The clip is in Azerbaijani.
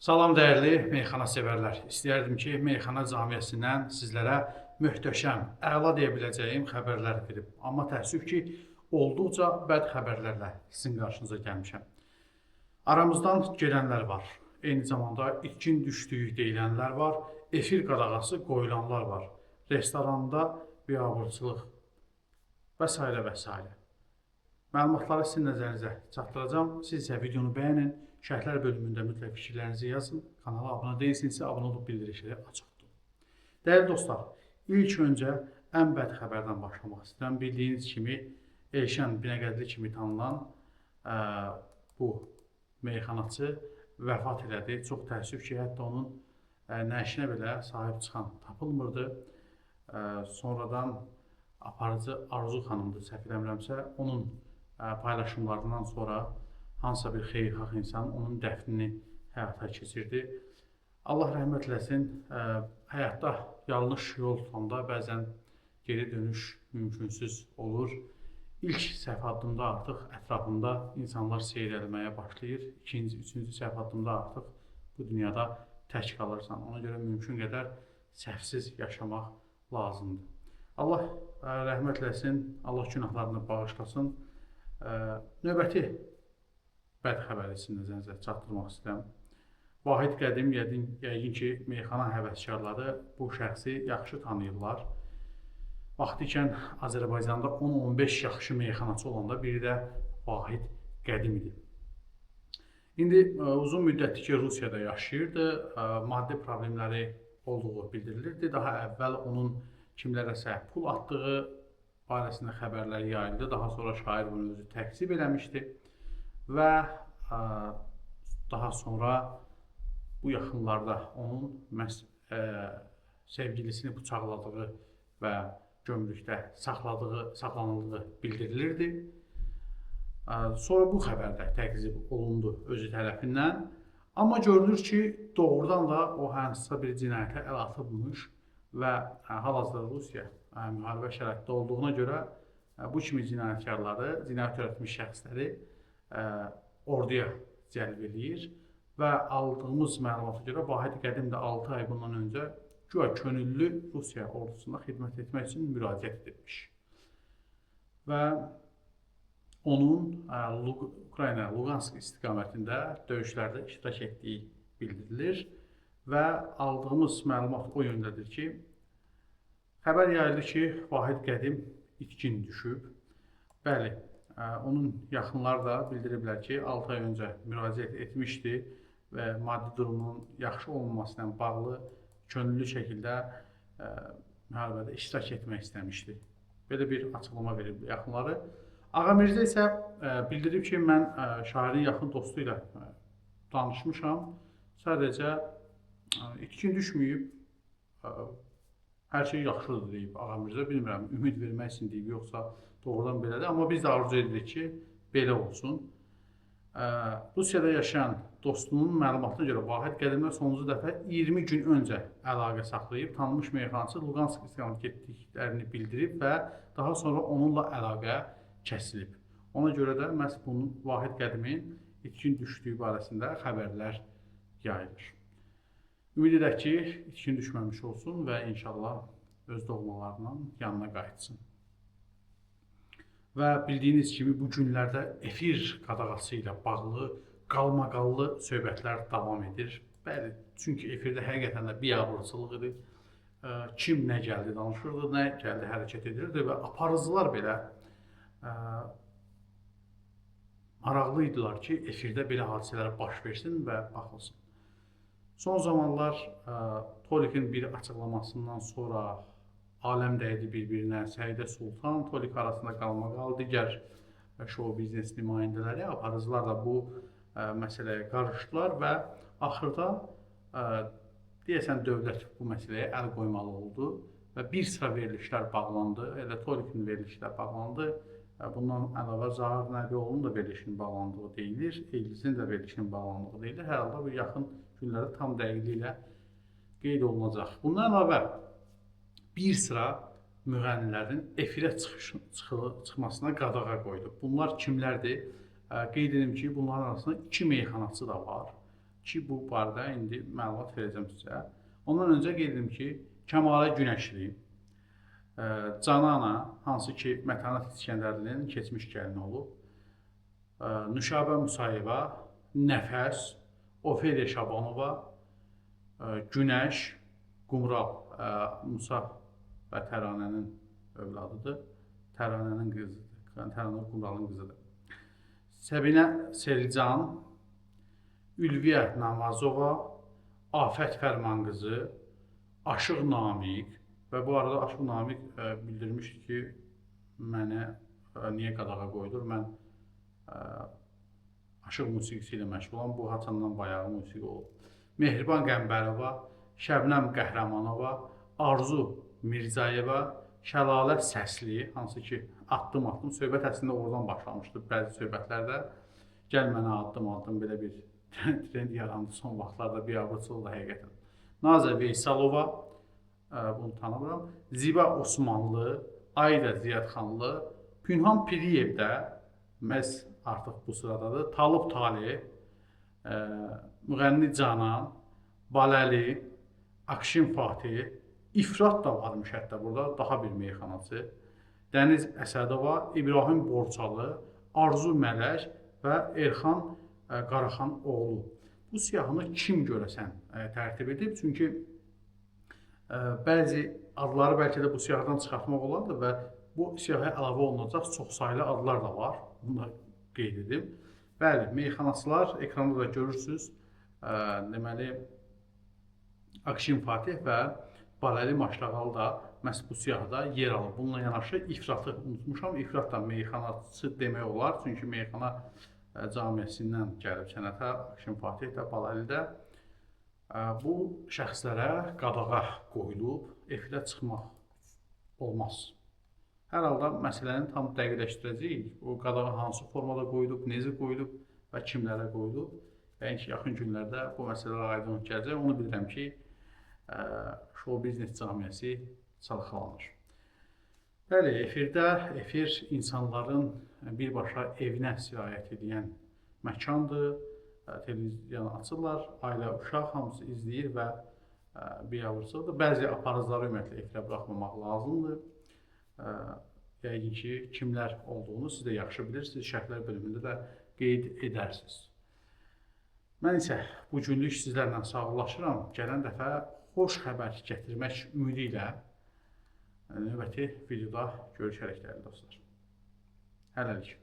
Salam dəyərli meyxana sevərlər. İstəyərdim ki, meyxana camiyyəsindən sizlərə möhtəşəm, əla deyə biləcəyim xəbərlər verib. Amma təəssüf ki, olduqca bəd xəbərlərlə sizin qarşınıza gəlmişəm. Aramızdan gedənlər var. Eyni zamanda itkin düşdüyü deyilənlər var. Efir qadağası qoyulanlar var. Restoranda biabırçılıq və s. və s. Məlumatları sizin nəzərinizə çatdıracağım. Siz isə videonu bəyənin. Şərhlər bölümündə mütləq fikirlərinizi yazın. Kanala abunə deyilsinizsə, abunə olub bildirişləri açıq tutun. Dəyərli dostlar, ilk öncə ən bəd xəbərdən başlamaq istəyirəm. Bildiyiniz kimi, Elşən Binəqədli kimi tanınan bu meyxanaçı vəfat elədi. Çox təəssüf ki, hətta onun nəşinə belə sahib çıxan tapılmırdı. Sonradan aparıcı Arzu xanımdır, səhv eləmirəmsə, onun paylaşımlarından sonra hansısa bir xeyirxah insan onun dəfnini həyata keçirdi. Allah rəhmət eləsin, həyatda yanlış yol tutanda bəzən geri dönüş mümkünsüz olur. İlk səhv addımda artıq ətrafında insanlar seyr eləməyə başlayır. İkinci, üçüncü səhv addımda artıq bu dünyada tək qalırsan. Ona görə mümkün qədər səhvsiz yaşamaq lazımdır. Allah rəhmət eləsin, Allah günahlarını bağışlasın. Növbəti bəd xəbəri sizin nəzərinizə çatdırmaq istəyirəm. Vahid Qədim yəqin ki, meyxana həvəskarları bu şəxsi yaxşı tanıyırlar. Vaxtikən Azərbaycanda 10-15 yaxşı meyxanaçı olanda biri də Vahid Qədim idi. İndi uzun müddətdir ki, Rusiyada yaşayırdı. Maddi problemləri olduğu bildirilirdi. Daha əvvəl onun kimlərəsə pul atdığı barəsində xəbərlər yayıldı. Daha sonra şair bunu özü təkzib eləmişdi. Və daha sonra bu yaxınlarda onun sevgilisini bıçaqladığı və gömrükdə saxlanıldığı bildirilirdi. Sonra bu xəbər də təqzib olundu özü tərəfindən. Amma görülür ki, doğrudan da o hansısa bir cinayətə əl atılmış və hal-hazırda Rusiya müharibə şəraitində olduğuna görə bu kimi cinayətkarları, cinayət törətmiş şəxsləri orduya cəlb edir və aldığımız məlumata görə Vahid Qədim də 6 ay bundan öncə güya könüllü Rusiya ordusunda xidmət etmək üçün müraciət edilmiş. Və onun Ukrayna, Luqansk istiqamətində döyüşlərdə iştirak etdiyi bildirilir və aldığımız məlumat o yöndədir ki, xəbər yayıldı ki, Vahid Qədim itkin düşüb. Bəli, onun yaxınları da bildiriblər ki, 6 ay öncə müraciət etmişdi və maddi durumunun yaxşı olmaması ilə bağlı könüllü şəkildə müharibədə iştirak etmək istəmişdi. Belə bir açıqlama verib yaxınları. Ağa Mirzə isə bildirib ki, mən şairin yaxın dostu ilə danışmışam. Sadəcə itkin düşməyib, hər şey yaxşıdır deyib Ağa Mirzə. Bilmirəm, ümid vermək üçün deyib, yoxsa doğrudan belədir. Amma biz də arzu edirik ki, belə olsun. Rusiyada yaşayan dostunun məlumatına görə Vahid Qədimlə sonuncu dəfə 20 gün öncə əlaqə saxlayıb, tanınmış meyxanaçı Luqansk istiqamət getdiklərini bildirib və daha sonra onunla əlaqə kəsilib. Ona görə də məhz bunun Vahid Qədimin itkin düşdüyü barəsində xəbərlər yayılır. Ümid edək ki, itkin düşməmiş olsun və inşallah öz doğmalarından yanına qayıtsın. Və bildiyiniz kimi bu günlərdə efir qadağası ilə bağlı qalmaqallı söhbətlər davam edir. Bəli, çünki efirdə həqiqətən də biabırçılıq idi. Kim nə gəldi danışırdı, nə gəldi hərəkət edirdi və aparıcılar belə maraqlı idilər ki, efirdə belə hadisələr baş versin və baxılsın. Son zamanlar Tolik'in bir açıqlamasından sonra aləm dəydi bir-birinə, Səidə Sultan, Tolik arasında qalmaqal, digər show biznes nümayəndələri, aparıcılar da bu məsələyə qarışdılar və axırda deyəsən dövlət bu məsələyə əl qoymalı oldu və bir sıra verilişlər bağlandı, elə Tolik'in verilişlər bağlandı. Bundan əlavə Zahir Nəbioğlu'nun da verilişinin bağlandığı deyilir, Elgizin də verilişinin bağlandığı deyilir. Hər halda bu yaxın günlərdə tam dəqiqliyi ilə qeyd olunacaq. Bundan əlavə bir sıra müğənnilərin efirə çıxmasına qadağa qoydu. Bunlar kimlərdir? Qeyd edim ki, bunların arasında 2 meyxanaçı da var ki, bu barədə indi məlumat verəcəm sizə. Ondan öncə qeyd edim ki, Kəmalə Günəşli, Canana, hansı ki, Mətanət İskəndərlinin keçmiş gəlini olub, Nüşabə Musayeva, Nəfəs, Ofeliya Şabanova, Günəş, Qumral, Musa və Təranənin övladıdır. Təranənin qızıdır. Təranə Qumralın qızıdır. Səbinə Selcan, Ülviyə Namazova, Afət Fərmanqızı, Aşıq Namiq və bu arada Aşıq Namiq bildirmişdi ki, mənə niyə qadağa qoyulur? Mən aşıq musiqisi ilə məşğulam. Bu haçandan bayağı musiqi olub. Mehriban Qəmbərova, Şəbnəm Qəhrəmanova, Arzu Mirzayeva, Şəlalə Səsli, hansı ki, addım söhbət əslində oradan başlamışdı bəzi söhbətlərdə. Gəl mənə addım belə bir trend yarandı son vaxtlarda, biabırçılıqla həqiqətən. Nazə Veysalova, bunu tanımıram. Ziba Osmanlı, Ayda Ziyadxanlı, Pünhan Piriyev də məhz artıq bu sıradadır. Talib Talib, Müğənni Canan, Baləli, Akşin Fatih, İfrat da varmış hətta burada, daha bir meyxanası. Dəniz Əsədova, İbrahim Borçalı, Arzu Mələk və Erxan Qaraxan oğlu. Bu siyahını kim görəsən tərtib edib? Çünki bəzi adları bəlkə də bu siyahıdan çıxartmaq olardı və bu siyahıya əlavə olunacaq çox saylı adlar da var. Bunu da qeyd edim. Bəli, meyxanasılar ekranda da görürsünüz. Deməli, Akşin Fatih və Baləli Maşlağalı da məhz bu siyahıda yer alır. Bununla yanaşı İfratı unutmuşam. İfrat da meyxanası demək olar. Çünki meyxana camiəsindən gəlib sənətə Akşin Fatih də Baləlidə. Bu şəxslərə qadağa qoyulub, efirə çıxmaq olmaz. Hər halda məsələni tam dəqiqləşdirəcəyik. O qadağa hansı formada qoyulub, necə qoyulub və kimlərə qoyulub. Və yaxın günlərdə bu məsələlər aydınlıq gələcək. Onu bilirəm ki, Show Biznes Camiəsi çalxalanır. Bəli, efir insanların birbaşa evinə sirayət edən məkandır. Televiziyanı açırlar, ailə, uşaq hamısı izləyir və biabırçılıqdır. Bəzi aparıcıları ümumiyyətlə efirə buraxmamaq lazımdır. Yəqin ki, kimlər olduğunu siz də yaxşı bilirsiniz, şərhlər bölümündə də qeyd edərsiniz. Mən isə bu günlük sizlərlə sağollaşıram. Gələn dəfə xoş xəbər gətirmək ümidi ilə növbəti videoda görüşərək dəyərli dostlar. Hələlik.